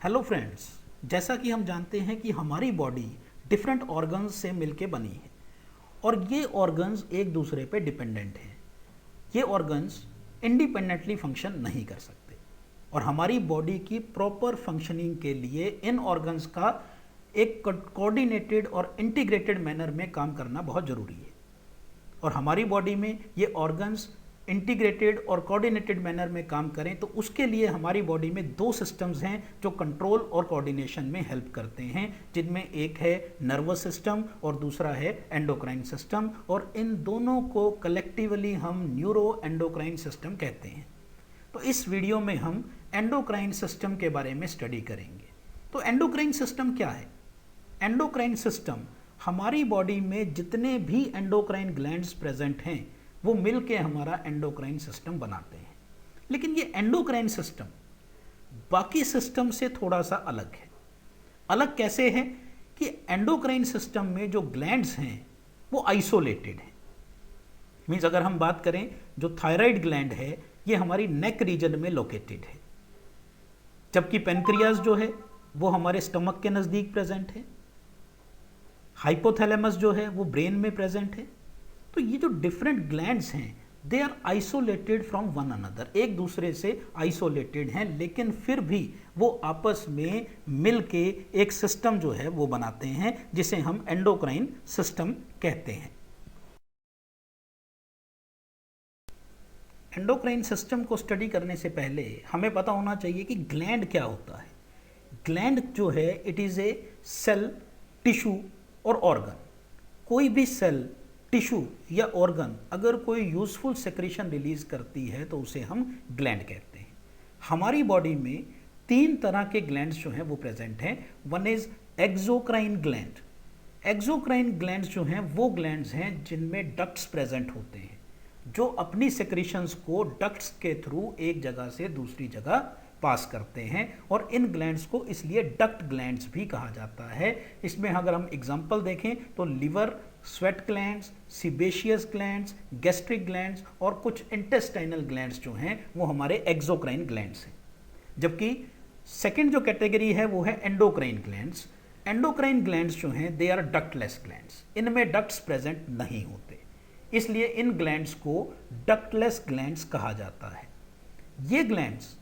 Hello friends, जैसा कि हम जानते हैं कि हमारी बॉडी डिफरेंट ऑर्गन्स से मिलके बनी है और ये ऑर्गन्स एक दूसरे पे डिपेंडेंट हैं। ये ऑर्गन्स इंडिपेंडेंटली फंक्शन नहीं कर सकते और हमारी बॉडी की प्रॉपर फंक्शनिंग के लिए इन ऑर्गन्स का एक कोऑर्डिनेटेड और इंटीग्रेटेड मैनर में काम करना बहुत ज़रूरी है। और हमारी बॉडी में ये ऑर्गन्स इंटीग्रेटेड और कोऑर्डिनेटेड मैनर में काम करें तो उसके लिए हमारी बॉडी में दो सिस्टम्स हैं जो कंट्रोल और कोऑर्डिनेशन में हेल्प करते हैं, जिनमें एक है नर्वस सिस्टम और दूसरा है एंडोक्राइन सिस्टम, और इन दोनों को कलेक्टिवली हम न्यूरो एंडोक्राइन सिस्टम कहते हैं। तो इस वीडियो में हम एंडोक्राइन सिस्टम के बारे में स्टडी करेंगे। तो एंडोक्राइन सिस्टम क्या है? एंडोक्राइन सिस्टम हमारी बॉडी में जितने भी एंडोक्राइन ग्लैंड्स प्रेजेंट हैं वो मिलके हमारा एंडोक्राइन सिस्टम बनाते हैं। लेकिन ये एंडोक्राइन सिस्टम बाकी सिस्टम से थोड़ा सा अलग है। अलग कैसे है कि एंडोक्राइन सिस्टम में जो ग्लैंड्स हैं वो आइसोलेटेड हैं। मीन्स अगर हम बात करें, जो थायराइड ग्लैंड है ये हमारी नेक रीजन में लोकेटेड है, जबकि पेनक्रियाज जो है वो हमारे स्टमक के नज़दीक प्रेजेंट है। हाइपोथैलेमस जो है वो ब्रेन में प्रेजेंट है। तो ये जो डिफरेंट ग्लैंड्स हैं they are isolated from one another, एक दूसरे से आइसोलेटेड हैं, लेकिन फिर भी वो आपस में मिलके एक सिस्टम जो है वो बनाते हैं जिसे हम एंडोक्राइन सिस्टम कहते हैं। एंडोक्राइन सिस्टम को स्टडी करने से पहले हमें पता होना चाहिए कि ग्लैंड क्या होता है। ग्लैंड जो है it is a cell, tissue और ऑर्गन। कोई भी सेल, टिश्यू या ऑर्गन अगर कोई यूजफुल सेक्रेशन रिलीज करती है तो उसे हम ग्लैंड कहते हैं। हमारी बॉडी में तीन तरह के ग्लैंड्स जो हैं वो प्रेजेंट हैं। One is exocrine gland. Exocrine glands जो हैं वो ग्लैंड्स हैं जिनमें डक्ट्स प्रेजेंट होते हैं, जो अपनी सेक्रेशंस को डक्ट्स के थ्रू एक जगह से दूसरी जगह पास करते हैं, और इन ग्लैंड्स को इसलिए डक्ट ग्लैंड्स भी कहा जाता है। इसमें अगर हम एग्जांपल देखें तो liver, sweat glands, sebaceous glands, gastric glands और कुछ इंटेस्टाइनल ग्लैंड्स जो हैं वो हमारे एक्सोक्राइन ग्लैंड्स हैं। जबकि सेकंड जो कैटेगरी है वो है एंडोक्राइन ग्लैंड्स। एंडोक्राइन ग्लैंड्स जो हैं दे आर डक्टलेस ग्लैंड्स, इनमें डक्ट्स प्रेजेंट नहीं होते, इसलिए इन ग्लैंड्स को डक्टलेस ग्लैंड्स कहा जाता है। ये ग्लैंड्स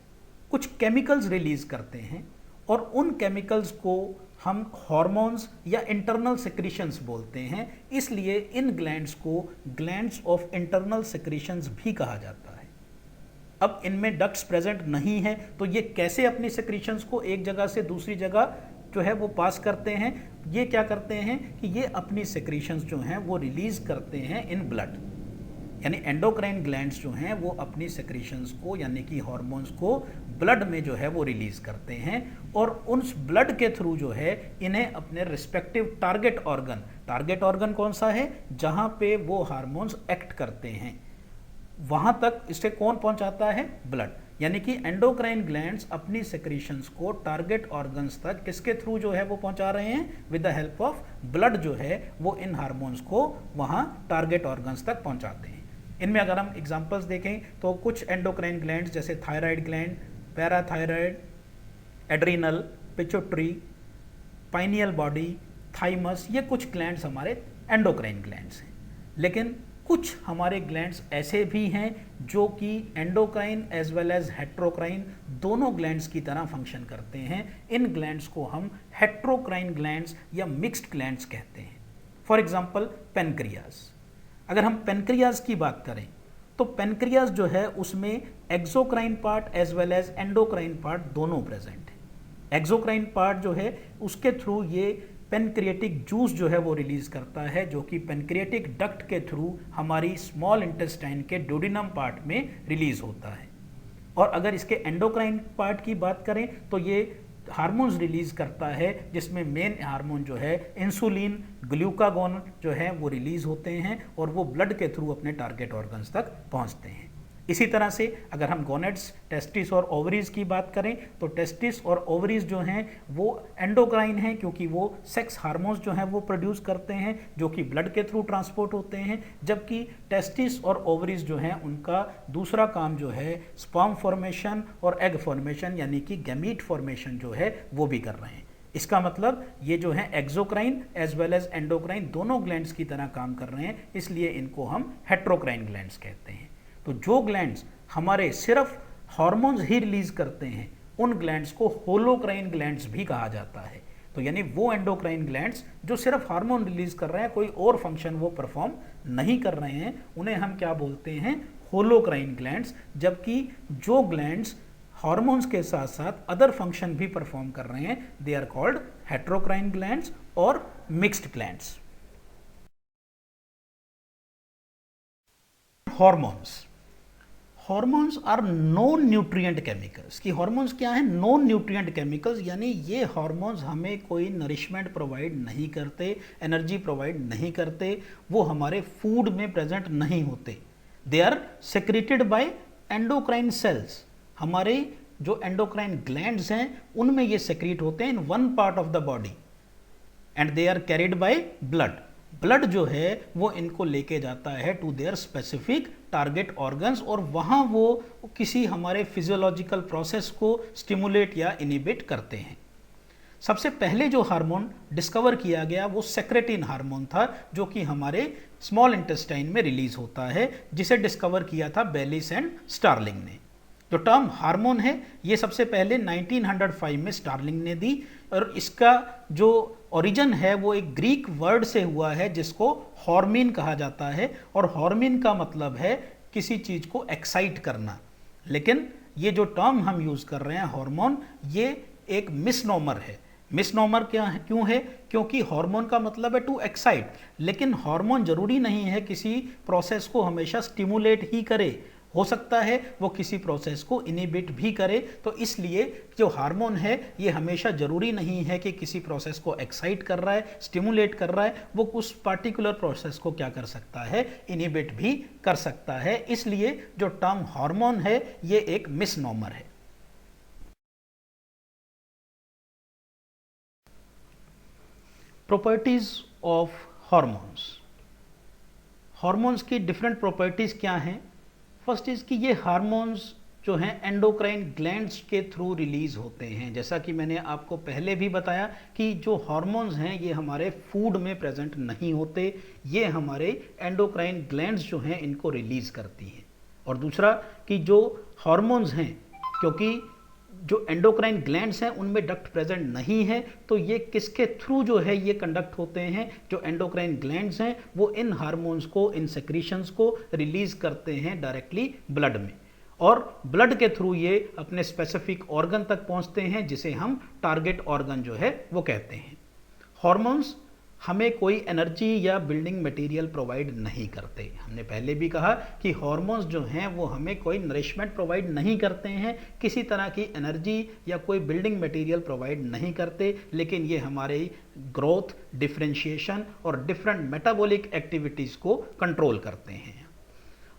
कुछ केमिकल्स रिलीज करते हैं और उन केमिकल्स को हम हार्मोन्स या इंटरनल सेक्रीशंस बोलते हैं, इसलिए इन ग्लैंड्स को ग्लैंड्स ऑफ इंटरनल सेक्रीशंस भी कहा जाता है। अब इनमें डक्ट्स प्रेजेंट नहीं है तो ये कैसे अपनी सेक्रीशंस को एक जगह से दूसरी जगह जो है वो पास करते हैं? ये क्या करते हैं कि ये अपनी सेक्रीशंस जो हैं वो रिलीज करते हैं इन ब्लड। यानी एंडोक्राइन ग्लैंड्स जो हैं वो अपनी सेक्रेशंस को यानी कि हार्मोन्स को ब्लड में जो है वो रिलीज करते हैं, और उस ब्लड के थ्रू जो है इन्हें अपने रिस्पेक्टिव टारगेट ऑर्गन कौन सा है जहां पे वो हार्मोन्स एक्ट करते हैं वहां तक इसे कौन पहुंचाता है? ब्लड। यानी कि एंडोक्राइन ग्लैंड्स अपनी सेक्रेशंस को टारगेट ऑर्गन्स तक किसके थ्रू जो है वो पहुंचा रहे हैं? With the help of blood जो है वो इन हार्मोन्स को वहां टारगेट ऑर्गन्स तक पहुंचाते हैं। इनमें अगर हम एग्जांपल्स देखें तो कुछ एंडोक्राइन ग्लैंड्स जैसे thyroid gland, parathyroid, adrenal, pituitary, pineal body, thymus, ये कुछ ग्लैंड्स हमारे एंडोक्राइन ग्लैंड्स हैं। लेकिन कुछ हमारे ग्लैंड्स ऐसे भी हैं जो कि endocrine as well as heterocrine दोनों ग्लैंड्स की तरह फंक्शन करते हैं। इन ग्लैंड्स को हम हेट्रोक्राइन ग्लैंड्स या मिक्स्ड ग्लैंड्स कहते हैं। For example pancreas. अगर हम पेनक्रियाज की बात करें तो पेनक्रियाज जो है उसमें exocrine part as well as endocrine part दोनों प्रेजेंट है। एक्सोक्राइन पार्ट जो है उसके थ्रू ये पेनक्रिएटिक जूस जो है वो रिलीज करता है, जो कि पेनक्रिएटिक डक्ट के थ्रू हमारी स्मॉल इंटेस्टाइन के डोडिनम पार्ट में रिलीज होता है। और अगर इसके एंडोक्राइन पार्ट की बात करें तो ये हार्मोन्स रिलीज करता है, जिसमें मेन हार्मोन जो है इंसुलिन, ग्लूकागोन जो है वो रिलीज होते हैं और वो ब्लड के थ्रू अपने टारगेट ऑर्गन्स तक पहुंचते हैं। इसी तरह से अगर हम गोनेट्स, टेस्टिस और ओवरीज की बात करें तो टेस्टिस और ओवरीज जो हैं वो एंडोक्राइन हैं, क्योंकि वो सेक्स हार्मोन्स जो हैं वो प्रोड्यूस करते हैं जो कि ब्लड के थ्रू ट्रांसपोर्ट होते हैं, जबकि टेस्टिस और ओवरीज जो हैं उनका दूसरा काम जो है स्पर्म फॉर्मेशन और एग फॉर्मेशन यानी कि गैमीट फॉर्मेशन जो है वो भी कर रहे हैं। इसका मतलब ये जो है exocrine as well as endocrine दोनों ग्लैंड्स की तरह काम कर रहे हैं, इसलिए इनको हम हेट्रोक्राइन ग्लैंड्स कहते हैं। तो जो ग्लैंड्स हमारे सिर्फ हार्मोन्स ही रिलीज करते हैं उन ग्लैंड्स को होलोक्राइन ग्लैंड्स भी कहा जाता है। तो यानी वो एंडोक्राइन ग्लैंड्स जो सिर्फ हार्मोन रिलीज कर रहे हैं, कोई और फंक्शन वो परफॉर्म नहीं कर रहे हैं, उन्हें हम क्या बोलते हैं, होलोक्राइन ग्लैंड्स। जबकि जो ग्लैंड्स हार्मोन्स के साथ साथ अदर फंक्शन भी परफॉर्म कर रहे हैं they are called heterocrine glands और mixed glands. Hormones are non nutrient chemicals. कि हॉर्मोन्स क्या है, नॉन न्यूट्रिएंट केमिकल्स, यानी ये हॉर्मोन्स हमें कोई नरिशमेंट प्रोवाइड नहीं करते, एनर्जी प्रोवाइड नहीं करते, वो हमारे फूड में प्रेजेंट नहीं होते। They are secreted by endocrine cells. हमारे जो एंडोक्राइन ग्लैंड्स हैं उनमें ये सेक्रेट होते हैं in one part of the body and they are carried by blood. Blood जो है वो इनको लेके जाता है to their specific target organs और वहाँ वो किसी हमारे फिजियोलॉजिकल प्रोसेस को स्टिमुलेट या इनिबिट करते हैं। सबसे पहले जो हार्मोन डिस्कवर किया गया वो सेक्रेटिन हार्मोन था, जो कि हमारे स्मॉल इंटेस्टाइन में रिलीज होता है, जिसे डिस्कवर किया था बेलिस एंड स्टार्लिंग ने। जो टर्म हार्मोन है ये सबसे पहले 1905 में स्टार्लिंग ने दी और इसका जो ओरिजिन है वो एक ग्रीक वर्ड से हुआ है जिसको हॉर्मीन कहा जाता है, और हॉर्मीन का मतलब है किसी चीज को एक्साइट करना। लेकिन ये जो टर्म हम यूज कर रहे हैं हार्मोन, ये एक मिसनोमर है। मिसनोमर क्या है, क्यों है, क्योंकि हार्मोन का मतलब है टू एक्साइट, लेकिन हार्मोन जरूरी नहीं है किसी प्रोसेस को हमेशा स्टिमुलेट ही करे, हो सकता है वो किसी प्रोसेस को इनिबिट भी करे। तो इसलिए जो हार्मोन है ये हमेशा जरूरी नहीं है कि किसी प्रोसेस को एक्साइट कर रहा है, स्टिमुलेट कर रहा है, वो उस पार्टिकुलर प्रोसेस को क्या कर सकता है, इनिबिट भी कर सकता है। इसलिए जो टर्म हार्मोन है ये एक मिसनोमर है। Properties of hormones. हार्मोन्स की डिफरेंट प्रॉपर्टीज क्या हैं? फर्स्ट इज कि ये हार्मोन्स जो हैं एंडोक्राइन ग्लैंड्स के थ्रू रिलीज होते हैं। जैसा कि मैंने आपको पहले भी बताया कि जो हार्मोन्स हैं ये हमारे फूड में प्रेजेंट नहीं होते, ये हमारे एंडोक्राइन ग्लैंड्स जो हैं इनको रिलीज करती हैं। और दूसरा कि जो हार्मोन्स हैं, क्योंकि जो एंडोक्राइन ग्लैंड्स हैं उनमें डक्ट प्रेजेंट नहीं है, तो ये किसके थ्रू जो है ये कंडक्ट होते हैं, जो एंडोक्राइन ग्लैंड्स हैं वो इन हार्मोन्स को, इन सेक्रीशंस को रिलीज करते हैं डायरेक्टली ब्लड में, और ब्लड के थ्रू ये अपने स्पेसिफिक ऑर्गन तक पहुंचते हैं जिसे हम टारगेट ऑर्गन जो है वो कहते हैं। हार्मोन्स हमें कोई एनर्जी या बिल्डिंग मटेरियल प्रोवाइड नहीं करते। हमने पहले भी कहा कि हार्मोन्स जो हैं वो हमें कोई नरिशमेंट प्रोवाइड नहीं करते हैं, किसी तरह की एनर्जी या कोई बिल्डिंग मटेरियल प्रोवाइड नहीं करते, लेकिन ये हमारे ग्रोथ, डिफरेंशिएशन और डिफरेंट मेटाबॉलिक एक्टिविटीज़ को कंट्रोल करते हैं।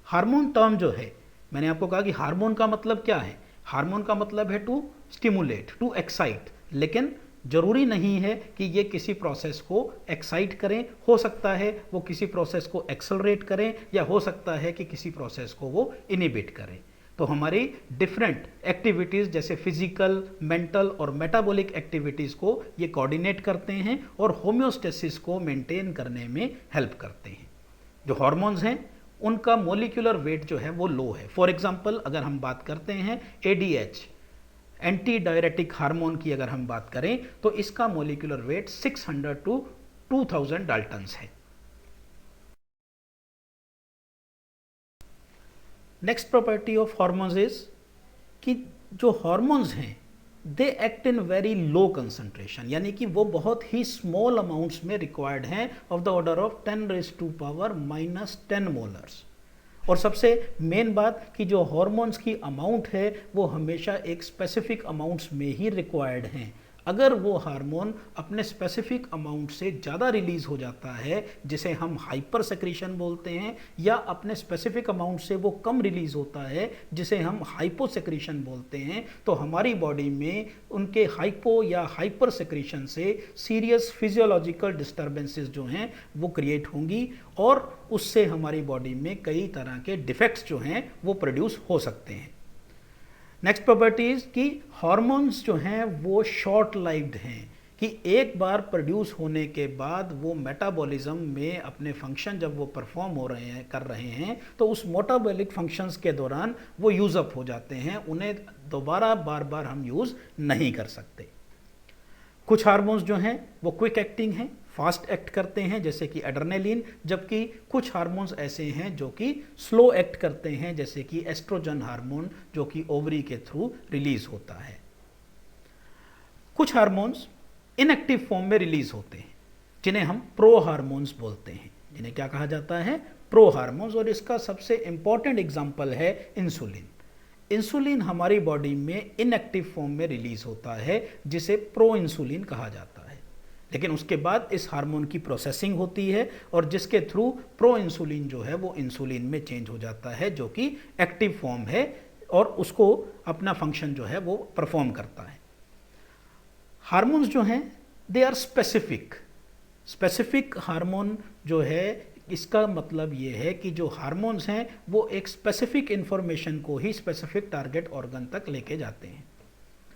हार्मोन टर्म जो है, मैंने आपको कहा कि हार्मोन का मतलब क्या है, हार्मोन का मतलब है टू स्टिमुलेट, टू एक्साइट, लेकिन जरूरी नहीं है कि ये किसी प्रोसेस को एक्साइट करें, हो सकता है वो किसी प्रोसेस को एक्सेलरेट करें, या हो सकता है कि किसी प्रोसेस को वो इनिबिट करें। तो हमारी डिफरेंट एक्टिविटीज़ जैसे फिजिकल, मेंटल और मेटाबॉलिक एक्टिविटीज़ को ये कोऑर्डिनेट करते हैं और होम्योस्टेसिस को मेंटेन करने में हेल्प करते हैं। जो हार्मोन्स हैं उनका मोलिकुलर वेट जो है वो लो है। फॉर एग्जांपल अगर हम बात करते हैं ADH, एंटी डायरेटिक हार्मोन की अगर हम बात करें तो इसका मोलिकुलर वेट 600 टू 2000 डाल्टन्स है। Next property of hormones is कि जो हार्मोन्स हैं they act in very low concentration, यानी कि वो बहुत ही स्मॉल अमाउंट्स में रिक्वायर्ड हैं of the order of 10⁻⁻10 molars. और सबसे मेन बात कि जो हार्मोन्स की अमाउंट है वो हमेशा एक स्पेसिफिक अमाउंट्स में ही रिक्वायर्ड हैं। अगर वो हार्मोन अपने स्पेसिफिक अमाउंट से ज़्यादा रिलीज हो जाता है, जिसे हम हाइपर सेक्रीशन बोलते हैं, या अपने स्पेसिफिक अमाउंट से वो कम रिलीज होता है जिसे हम हाइपो सेक्रीशन बोलते हैं, तो हमारी बॉडी में उनके हाइपो या हाइपर सेक्रीशन से सीरियस फिजियोलॉजिकल डिस्टर्बेंसेस जो हैं वो क्रिएट होंगी और उससे हमारी बॉडी में कई तरह के डिफेक्ट्स जो हैं वो प्रोड्यूस हो सकते हैं। नेक्स्ट प्रॉपर्टीज कि हार्मोन्स जो हैं वो शॉर्ट लाइव्ड हैं, कि एक बार प्रोड्यूस होने के बाद वो मेटाबॉलिज्म में अपने फंक्शन जब वो परफॉर्म हो रहे हैं कर रहे हैं तो उस मेटाबॉलिक फंक्शंस के दौरान वो यूज अप हो जाते हैं, उन्हें दोबारा बार बार हम यूज नहीं कर सकते। कुछ हार्मोन्स जो हैं वो क्विक एक्टिंग हैं, फास्ट एक्ट करते हैं जैसे कि एड्रेनालिन, जबकि कुछ हार्मोन्स ऐसे हैं जो कि स्लो एक्ट करते हैं जैसे कि एस्ट्रोजन हार्मोन जो कि ओवरी के थ्रू रिलीज होता है। कुछ हार्मोन्स इनएक्टिव फॉर्म में रिलीज होते हैं जिन्हें हम प्रो हार्मोन्स बोलते हैं, जिन्हें क्या कहा जाता है, प्रो हार्मोन्स। और इसका सबसे इंपॉर्टेंट एग्जाम्पल है इंसुलिन। इंसुलिन हमारी बॉडी में इनएक्टिव फॉर्म में रिलीज होता है जिसे प्रो इंसुलिन कहा जाता है, लेकिन उसके बाद इस हार्मोन की प्रोसेसिंग होती है और जिसके थ्रू प्रो इंसुलिन जो है वो इंसुलिन में चेंज हो जाता है जो कि एक्टिव फॉर्म है और उसको अपना फंक्शन जो है वो परफॉर्म करता है। हार्मोन्स जो हैं दे आर स्पेसिफिक हार्मोन जो है, इसका मतलब ये है कि जो हार्मोन्स हैं वो एक स्पेसिफिक इंफॉर्मेशन को ही स्पेसिफिक टारगेट ऑर्गन तक लेके जाते हैं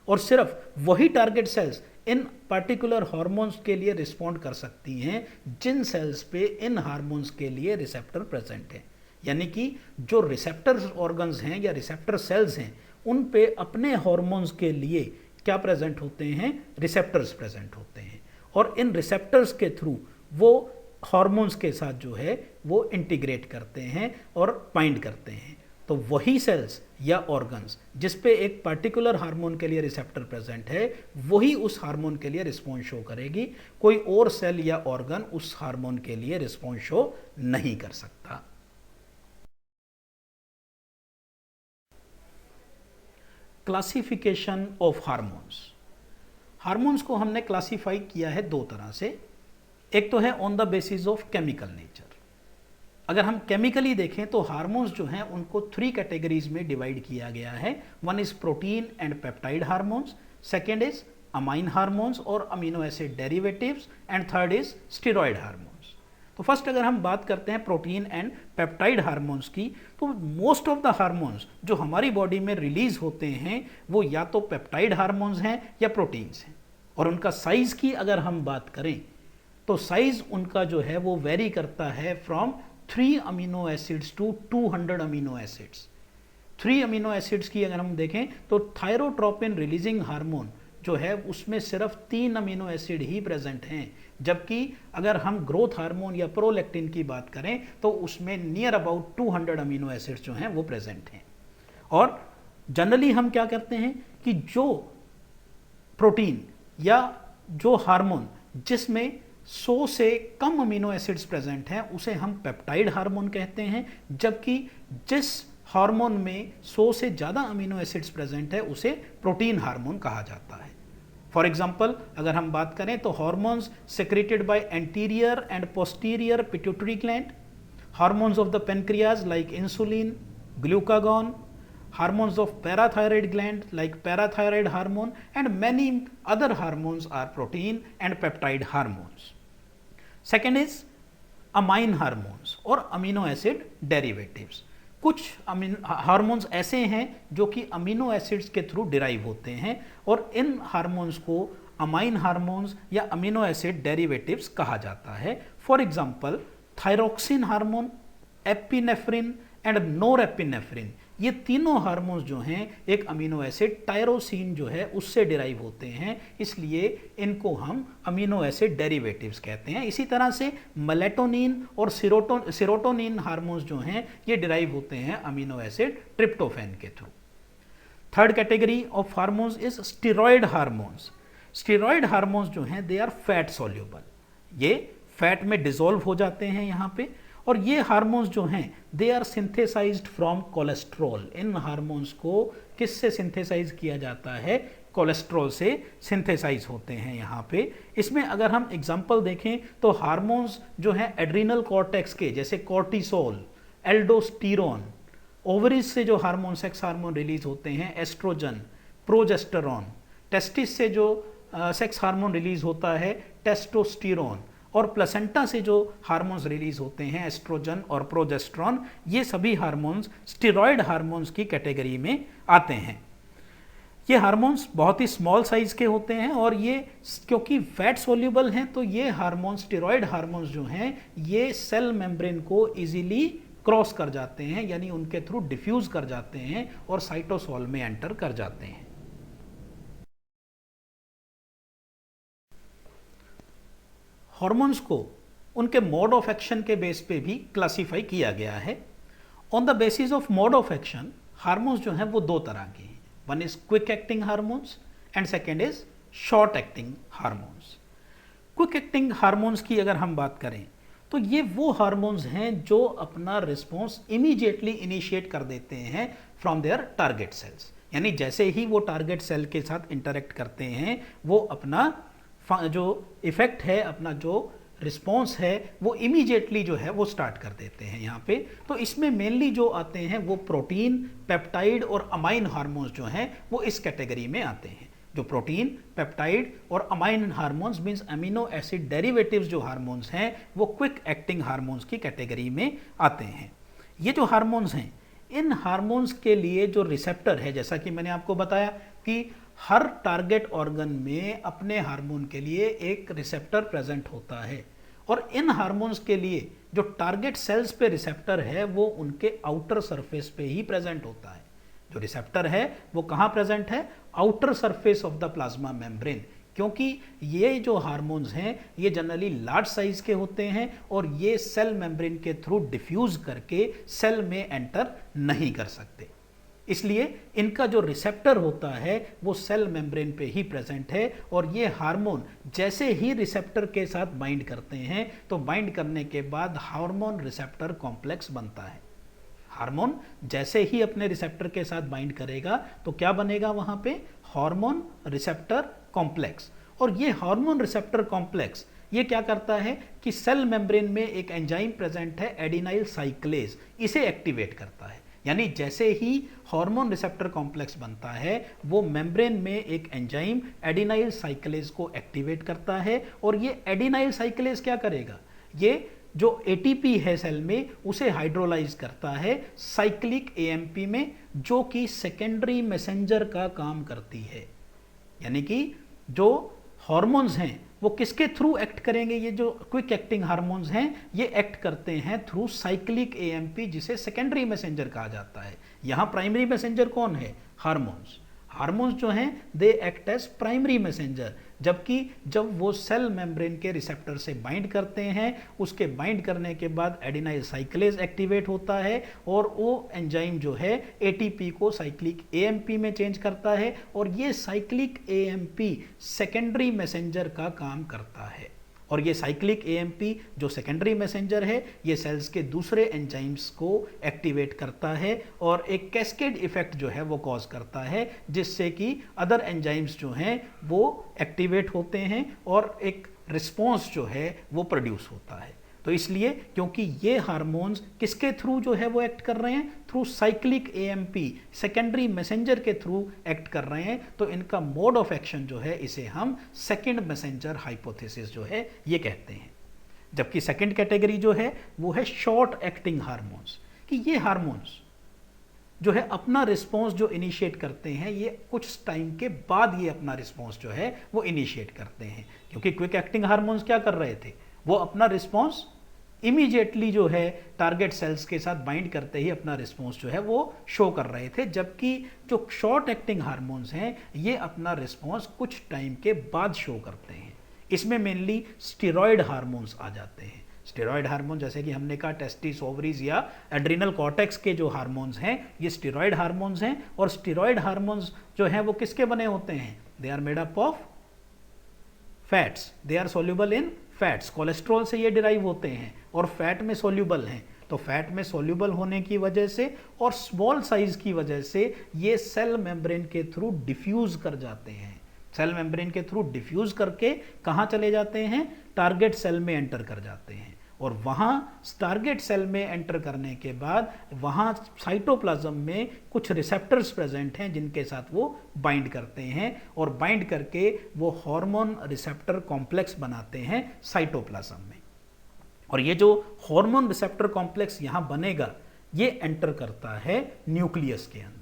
और सिर्फ वही टारगेट सेल्स इन पर्टिकुलर हार्मोन्स के लिए रिस्पॉन्ड कर सकती हैं जिन सेल्स पे इन हार्मोन्स के लिए रिसेप्टर प्रेजेंट है। यानी कि जो रिसेप्टर ऑर्गन्स हैं या रिसेप्टर सेल्स हैं उन पे अपने हार्मोन्स के लिए क्या प्रेजेंट होते हैं, रिसेप्टर्स प्रेजेंट होते हैं और इन रिसेप्टर्स के थ्रू वो हार्मोन्स के साथ जो है वो इंटीग्रेट करते हैं और बाइंड करते हैं। तो वही सेल्स या ऑर्गन्स जिस पे एक पर्टिकुलर हार्मोन के लिए रिसेप्टर प्रेजेंट है वही उस हार्मोन के लिए रिस्पॉन्स शो करेगी, कोई और सेल या ऑर्गन उस हार्मोन के लिए रिस्पॉन्स शो नहीं कर सकता। Classification of hormones. हार्मोन्स को हमने क्लासीफाई किया है दो तरह से। एक तो है on the basis of chemical nature. अगर हम केमिकली देखें तो हार्मोन्स जो हैं उनको 3 कैटेगरीज में डिवाइड किया गया है। One is protein and peptide hormones, second is amine hormones और amino acid derivatives and third is steroid hormones. तो फर्स्ट अगर हम बात करते हैं प्रोटीन एंड पेप्टाइड हार्मोन्स की, तो मोस्ट ऑफ द हार्मोन्स जो हमारी बॉडी में रिलीज होते हैं वो या तो पेप्टाइड हार्मोन्स हैं या प्रोटीन्स हैं। और उनका साइज की अगर हम बात करें तो साइज उनका जो है वो वेरी करता है from 3 amino acids to 200 amino acids. 3 amino acids की अगर हम देखें तो थायरोट्रोपिन रिलीजिंग हार्मोन जो है उसमें सिर्फ 3 अमीनो एसिड ही प्रेजेंट हैं, जबकि अगर हम ग्रोथ हार्मोन या प्रोलैक्टिन की बात करें तो उसमें नियर अबाउट 200 अमीनो एसिड्स जो हैं वो प्रेजेंट हैं। और जनरली हम क्या करते हैं कि जो प्रोटीन या जो हार्मोन जिसमें 100 से कम अमीनो एसिड्स प्रेजेंट हैं उसे हम पेप्टाइड हार्मोन कहते हैं, जबकि जिस हार्मोन में 100 से ज़्यादा अमीनो एसिड्स प्रेजेंट है उसे प्रोटीन हार्मोन कहा जाता है। फॉर एग्जाम्पल अगर हम बात करें तो hormones secreted by anterior and posterior pituitary gland, hormones of the pancreas like insulin, glucagon, hormones of parathyroid gland like parathyroid hormone and many other hormones are protein and peptide hormones. Second is amine hormones और amino acid derivatives। कुछ hormones ऐसे हैं जो कि amino acids के through derive होते हैं और इन हार्मोन्स को अमाइन हार्मोन्स या अमीनो एसिड डेरिवेटिव्स कहा जाता है। For example thyroxine hormone, epinephrine and norepinephrine, ये तीनों हार्मोन्स जो हैं एक अमीनो एसिड टायरोसिन जो है उससे डिराइव होते हैं, इसलिए इनको हम अमीनो एसिड डेरिवेटिव्स कहते हैं। इसी तरह से मेलेटोनिन और सेरोटोनिन हार्मोन्स जो हैं ये डिराइव होते हैं अमीनो एसिड ट्रिप्टोफैन के through. Third category of hormones is steroid hormones. Steroid hormones जो हैं दे आर फैट सॉल्युबल, ये फैट में डिसॉल्व हो जाते हैं यहाँ पे, और ये हार्मोन्स जो हैं they are synthesized from cholesterol. इन हार्मोन्स को किससे सिंथेसाइज किया जाता है, कोलेस्ट्रॉल से सिंथेसाइज होते हैं यहाँ पे। इसमें अगर हम एग्जांपल देखें तो हार्मोन्स जो हैं एड्रीनल कॉर्टेक्स के, जैसे कॉर्टिसोल, एल्डोस्टीरोन, ओवरीज से जो हार्मोन, सेक्स हार्मोन रिलीज होते हैं एस्ट्रोजन, प्रोजेस्टेरॉन, टेस्टिस से जो सेक्स हार्मोन रिलीज होता है टेस्टोस्टेरोन, और प्लेसेंटा से जो हार्मोन्स रिलीज होते हैं एस्ट्रोजन और प्रोजेस्टेरॉन, ये सभी हार्मोन्स स्टेरॉयड हार्मोन्स की कैटेगरी में आते हैं। ये हार्मोन्स बहुत ही स्मॉल साइज के होते हैं और ये क्योंकि फैट सोल्यूबल हैं तो ये हार्मोन्स, स्टेरॉयड हार्मोन्स जो हैं, ये सेल मेम्ब्रेन को इजीली क्रॉस कर जाते हैं, यानी उनके थ्रू डिफ्यूज कर जाते हैं और साइटोसोल में एंटर कर जाते हैं। हार्मोन्स को उनके मोड ऑफ एक्शन के बेस पे भी क्लासिफाई किया गया है। On the basis of mode of action hormones जो हैं वो दो तरह के हैं, one is quick acting hormones and second is short acting hormones. Quick acting hormones की अगर हम बात करें तो ये वो हार्मोन्स हैं जो अपना रिस्पॉन्स इमीडिएटली इनिशिएट कर देते हैं फ्रॉम देयर टारगेट सेल्स, यानी जैसे ही वो टारगेट सेल के साथ इंटरेक्ट करते हैं वो अपना जो इफेक्ट है, अपना जो रिस्पॉन्स है वो इमीडिएटली जो है वो स्टार्ट कर देते हैं यहाँ पे। तो इसमें मेनली जो आते हैं वो प्रोटीन, पेप्टाइड और अमाइन हार्मोन्स जो हैं वो इस कैटेगरी में आते हैं। जो प्रोटीन, पेप्टाइड और amine hormones means amino acid derivatives जो हार्मोन्स हैं वो क्विक एक्टिंग हार्मोन्स की कैटेगरी में आते हैं। ये जो हार्मोन्स हैं, इन हार्मोन्स के लिए जो रिसेप्टर है, जैसा कि मैंने आपको बताया कि हर टारगेट ऑर्गन में अपने हार्मोन के लिए एक रिसेप्टर प्रेजेंट होता है और इन हार्मोन्स के लिए जो टारगेट सेल्स पे रिसेप्टर है वो उनके आउटर सरफेस पे ही प्रेजेंट होता है। जो रिसेप्टर है वो कहाँ प्रेजेंट है? Outer surface of the plasma membrane, क्योंकि ये जो हार्मोन्स हैं ये जनरली लार्ज साइज के होते हैं और ये सेल मेम्ब्रेन के थ्रू डिफ्यूज करके सेल में एंटर नहीं कर सकते, इसलिए इनका जो रिसेप्टर होता है वो सेल मेम्ब्रेन पे ही प्रेजेंट है। और ये हार्मोन जैसे ही रिसेप्टर के साथ बाइंड करते हैं तो बाइंड करने के बाद हार्मोन रिसेप्टर कॉम्प्लेक्स बनता है। हार्मोन जैसे ही अपने रिसेप्टर के साथ बाइंड करेगा तो क्या बनेगा वहां पे? Hormone receptor complex. और ये हार्मोन रिसेप्टर कॉम्प्लेक्स ये क्या करता है कि सेल मेम्ब्रेन में एक एंजाइम प्रेजेंट है एडिनाइल साइक्लेज, इसे एक्टिवेट करता है। यानी जैसे ही हार्मोन रिसेप्टर कॉम्प्लेक्स बनता है वो मेम्ब्रेन में एक एंजाइम एडिनाइल साइक्लेज को एक्टिवेट करता है और ये एडिनाइल साइक्लेज क्या करेगा? ये जो एटीपी है सेल में उसे हाइड्रोलाइज करता है साइक्लिक एएमपी में, जो कि सेकेंडरी मैसेंजर का काम करती है। यानी कि जो हार्मोन्स हैं वो किसके थ्रू एक्ट करेंगे? ये जो क्विक एक्टिंग हार्मोन्स हैं ये एक्ट करते हैं थ्रू साइक्लिक एएमपी, जिसे सेकेंडरी मैसेंजर कहा जाता है। यहाँ प्राइमरी मैसेंजर कौन है? हार्मोन्स। हार्मोन्स जो हैं they act as primary messenger, जबकि जब वो सेल मेम्ब्रेन के रिसेप्टर से बाइंड करते हैं उसके बाइंड करने के बाद एडिनाइल साइक्लेज एक्टिवेट होता है और वो एंजाइम जो है एटीपी को साइक्लिक एएमपी में चेंज करता है और ये साइक्लिक एएमपी सेकेंडरी मैसेंजर का काम करता है। और ये साइक्लिक एएमपी जो सेकेंडरी मैसेंजर है ये सेल्स के दूसरे एंजाइम्स को एक्टिवेट करता है और एक कैस्केड इफेक्ट जो है वो कॉज करता है, जिससे कि अदर एंजाइम्स जो हैं वो एक्टिवेट होते हैं और एक रिस्पॉन्स जो है वो प्रोड्यूस होता है। तो इसलिए क्योंकि ये हार्मोन्स किसके थ्रू जो है वो एक्ट कर रहे हैं? Through cyclic AMP, secondary messenger के थ्रू एक्ट कर रहे हैं, तो इनका मोड ऑफ एक्शन जो है इसे हम सेकेंड मैसेंजर हाइपोथेसिस जो है ये कहते हैं। जबकि सेकेंड कैटेगरी जो है वो है शॉर्ट एक्टिंग हार्मोन्स, कि ये हार्मोन्स जो है अपना रिस्पॉन्स जो इनिशिएट करते हैं ये कुछ टाइम के बाद ये अपना रिस्पॉन्स जो है वो इनिशिएट करते हैं। क्योंकि क्विक एक्टिंग हार्मोन्स क्या कर रहे थे? वो अपना रिस्पॉन्स इमीडिएटली जो है टारगेट सेल्स के साथ बाइंड करते ही अपना रिस्पॉन्स जो है वो शो कर रहे थे, जबकि जो शॉर्ट एक्टिंग हार्मोन्स हैं ये अपना रिस्पॉन्स कुछ टाइम के बाद शो करते हैं। इसमें मेनली स्टेरॉयड हार्मोन्स आ जाते हैं। स्टेरॉयड हार्मोन जैसे कि हमने कहा टेस्टिस, ओवरीज या एड्रीनल कॉर्टेक्स के जो हार्मोन्स हैं ये स्टेरॉयड हार्मोन्स हैं। और स्टेरॉयड हार्मोन्स जो हैं वो किसके बने होते हैं? They are made up of fats, they are soluble in fats. Cholesterol से ये डिराइव होते हैं और फैट में सोल्यूबल हैं। तो फैट में सॉल्युबल होने की वजह से और स्मॉल साइज की वजह से ये सेल मेम्ब्रेन के थ्रू डिफ्यूज कर जाते हैं। सेल मेम्ब्रेन के थ्रू डिफ्यूज करके कहाँ चले जाते हैं, टारगेट सेल में एंटर कर जाते हैं, और वहाँ टारगेट सेल में एंटर करने के बाद वहाँ साइटोप्लाज्म में कुछ रिसेप्टर्स प्रेजेंट हैं जिनके साथ वो बाइंड करते हैं, और बाइंड करके वो हार्मोन रिसेप्टर कॉम्प्लेक्स बनाते हैं साइटोप्लाज्म में। और ये जो हार्मोन रिसेप्टर कॉम्प्लेक्स यहाँ बनेगा ये एंटर करता है न्यूक्लियस के अंदर।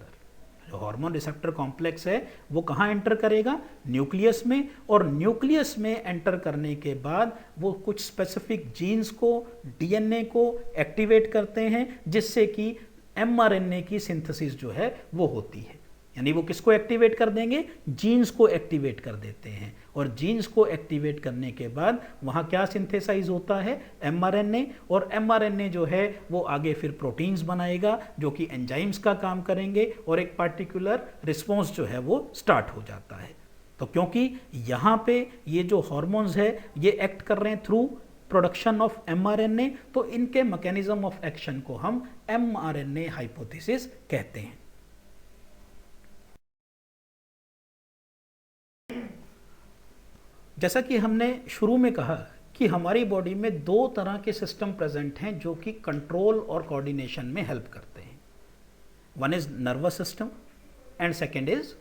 जो हार्मोन रिसेप्टर कॉम्प्लेक्स है वो कहाँ एंटर करेगा, न्यूक्लियस में, और न्यूक्लियस में एंटर करने के बाद वो कुछ स्पेसिफिक जीन्स को, डीएनए को एक्टिवेट करते हैं, जिससे कि एमआरएनए की सिंथेसिस जो है वो होती है। यानी वो किसको एक्टिवेट कर देंगे, जीन्स को एक्टिवेट कर देते हैं, और जीन्स को एक्टिवेट करने के बाद वहाँ क्या सिंथेसाइज होता है, एमआरएनए, और एमआरएनए जो है वो आगे फिर प्रोटीन्स बनाएगा जो कि एंजाइम्स का काम करेंगे, और एक पार्टिकुलर रिस्पॉन्स जो है वो स्टार्ट हो जाता है। तो क्योंकि यहाँ पे ये जो हॉर्मोन्स है ये एक्ट कर रहे हैं थ्रू प्रोडक्शन ऑफ एमआरएनए, तो इनके मैकेनिज्म ऑफ एक्शन को हम एमआरएनए हाइपोथेसिस कहते हैं। जैसा कि हमने शुरू में कहा कि हमारी बॉडी में दो तरह के सिस्टम प्रेजेंट हैं जो कि कंट्रोल और कोऑर्डिनेशन में हेल्प करते हैं। One is nervous system and second is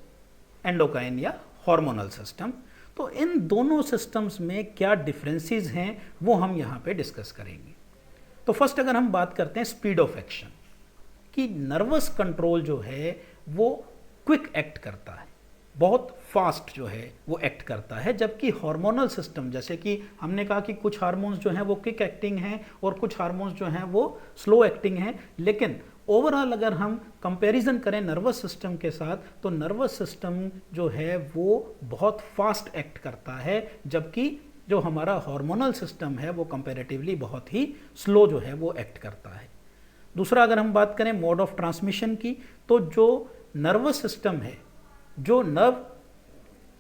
endocrine या हार्मोनल सिस्टम। तो इन दोनों सिस्टम्स में क्या डिफरेंसेस हैं वो हम यहाँ पे डिस्कस करेंगे। तो फर्स्ट अगर हम बात करते हैं स्पीड ऑफ एक्शन, कि नर्वस कंट्रोल जो है वो क्विक एक्ट करता है, बहुत फास्ट जो है वो एक्ट करता है, जबकि हार्मोनल सिस्टम, जैसे कि हमने कहा कि कुछ हार्मोन्स जो हैं वो क्विक एक्टिंग हैं और कुछ हार्मोन्स जो हैं वो स्लो एक्टिंग हैं, लेकिन ओवरऑल अगर हम कंपैरिजन करें नर्वस सिस्टम के साथ तो नर्वस सिस्टम जो है वो बहुत फास्ट एक्ट करता है, जबकि जो हमारा हार्मोनल सिस्टम है वो कंपैरेटिवली बहुत ही स्लो जो है वो एक्ट करता है। दूसरा अगर हम बात करें मोड ऑफ ट्रांसमिशन की, तो जो नर्वस सिस्टम है, जो नर्व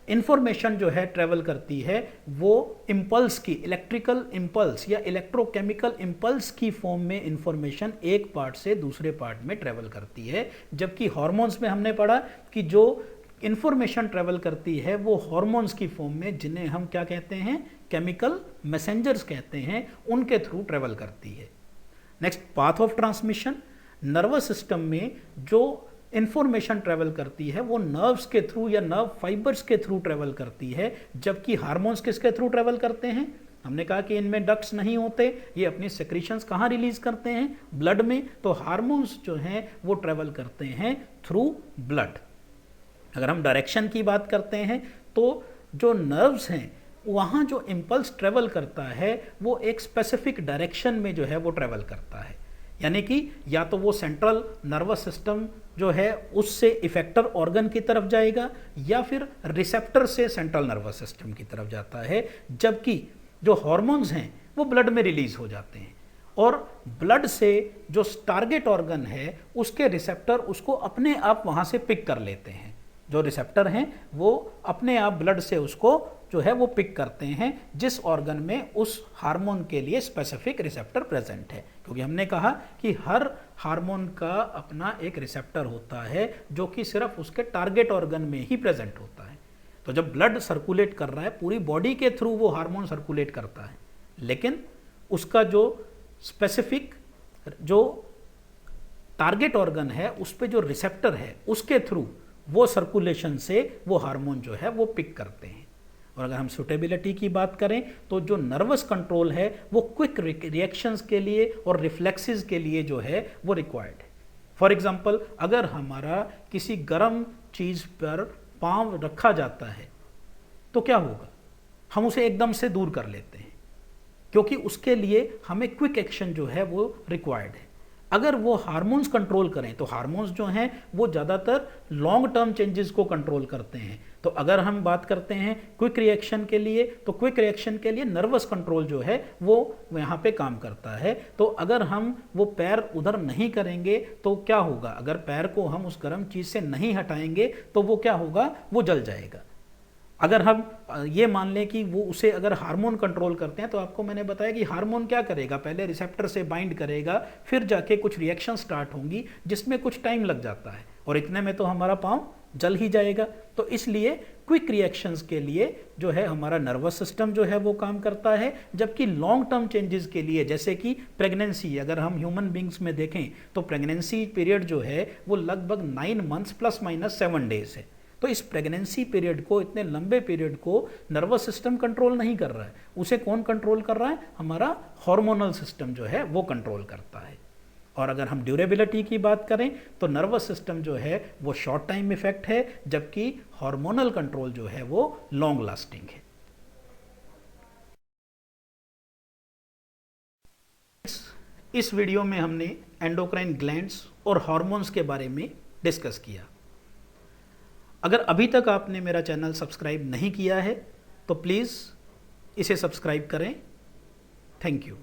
इंफॉर्मेशन जो है ट्रेवल करती है वो इम्पल्स की, इलेक्ट्रिकल इम्पल्स या इलेक्ट्रोकेमिकल इम्पल्स की फॉर्म में इंफॉर्मेशन एक पार्ट से दूसरे पार्ट में ट्रेवल करती है, जबकि हार्मोन्स में हमने पढ़ा कि जो इंफॉर्मेशन ट्रेवल करती है वो हार्मोन्स की फॉर्म में, जिन्हें हम क्या कहते हैं, केमिकल मैसेंजर्स कहते हैं, उनके थ्रू ट्रेवल करती है। Next, path of transmission. Nervous system में जो इंफॉर्मेशन ट्रेवल करती है वो नर्व्स के थ्रू या नर्व फाइबर्स के थ्रू ट्रेवल करती है, जबकि हार्मोन्स किसके थ्रू ट्रेवल करते हैं, हमने कहा कि इनमें डक्ट्स नहीं होते, ये अपनी सेक्रीशंस कहाँ रिलीज करते हैं, ब्लड में। तो हार्मोन्स जो हैं वो ट्रेवल करते हैं थ्रू ब्लड। अगर हम डायरेक्शन की बात करते हैं तो जो नर्व्स हैं वहाँ जो इम्पल्स ट्रेवल करता है वो एक स्पेसिफिक डायरेक्शन में जो है वो ट्रेवल करता है, यानी कि या तो वो सेंट्रल नर्वस सिस्टम जो है उससे इफेक्टर ऑर्गन की तरफ जाएगा या फिर रिसेप्टर से सेंट्रल नर्वस सिस्टम की तरफ जाता है, जबकि जो हार्मोन्स हैं वो ब्लड में रिलीज हो जाते हैं, और ब्लड से जो टारगेट ऑर्गन है उसके रिसेप्टर उसको अपने आप वहाँ से पिक कर लेते हैं। जो रिसेप्टर हैं वो अपने आप ब्लड से उसको जो है वो पिक करते हैं जिस ऑर्गन में उस हार्मोन के लिए स्पेसिफिक रिसेप्टर प्रेजेंट है, क्योंकि हमने कहा कि हर हार्मोन का अपना एक रिसेप्टर होता है जो कि सिर्फ उसके टारगेट ऑर्गन में ही प्रेजेंट होता है। तो जब ब्लड सर्कुलेट कर रहा है पूरी बॉडी के थ्रू वो हार्मोन सर्कुलेट करता है, लेकिन उसका जो स्पेसिफिक जो टारगेट ऑर्गन है उस पर जो रिसेप्टर है उसके थ्रू वो सर्कुलेशन से वो हार्मोन जो है वो पिक करते हैं। और अगर हम सुटेबिलिटी की बात करें तो जो नर्वस कंट्रोल है वो क्विक रिएक्शंस के लिए और रिफ्लेक्सेस के लिए जो है वो रिक्वायर्ड है। फॉर एग्जांपल, अगर हमारा किसी गर्म चीज़ पर पाँव रखा जाता है तो क्या होगा, हम उसे एकदम से दूर कर लेते हैं, क्योंकि उसके लिए हमें क्विक एक्शन जो है वो रिक्वायर्ड है। अगर वो हार्मोन्स कंट्रोल करें तो हार्मोन्स जो हैं वो ज़्यादातर लॉन्ग टर्म चेंजेस को कंट्रोल करते हैं। तो अगर हम बात करते हैं क्विक रिएक्शन के लिए, तो क्विक रिएक्शन के लिए नर्वस कंट्रोल जो है वो यहाँ पे काम करता है। तो अगर हम वो पैर उधर नहीं करेंगे तो क्या होगा, अगर पैर को हम उस गर्म चीज़ से नहीं हटाएंगे तो वो क्या होगा, वो जल जाएगा। अगर हम ये मान लें कि वो उसे अगर हार्मोन कंट्रोल करते हैं, तो आपको मैंने बताया कि हार्मोन क्या करेगा, पहले रिसेप्टर से बाइंड करेगा, फिर जाके कुछ रिएक्शन स्टार्ट होंगी जिसमें कुछ टाइम लग जाता है, और इतने में तो हमारा पाँव जल ही जाएगा। तो इसलिए क्विक रिएक्शंस के लिए जो है हमारा नर्वस सिस्टम जो है वो काम करता है, जबकि लॉन्ग टर्म चेंजेस के लिए, जैसे कि प्रेगनेंसी, अगर हम ह्यूमन बींग्स में देखें तो प्रेगनेंसी पीरियड जो है वो लगभग 9 मंथ्स प्लस माइनस 7 डेज है। तो इस प्रेगनेंसी पीरियड को, इतने लंबे पीरियड को नर्वस सिस्टम कंट्रोल नहीं कर रहा है, उसे कौन कंट्रोल कर रहा है, हमारा हार्मोनल सिस्टम जो है वो कंट्रोल करता है। और अगर हम ड्यूरेबिलिटी की बात करें तो नर्वस सिस्टम जो है वो शॉर्ट टाइम इफेक्ट है, जबकि हार्मोनल कंट्रोल जो है वो लॉन्ग लास्टिंग है। इस वीडियो में हमने एंडोक्राइन ग्लैंड्स और हार्मोन्स के बारे में डिस्कस किया। अगर अभी तक आपने मेरा चैनल सब्सक्राइब नहीं किया है तो प्लीज़ इसे सब्सक्राइब करें। Thank you.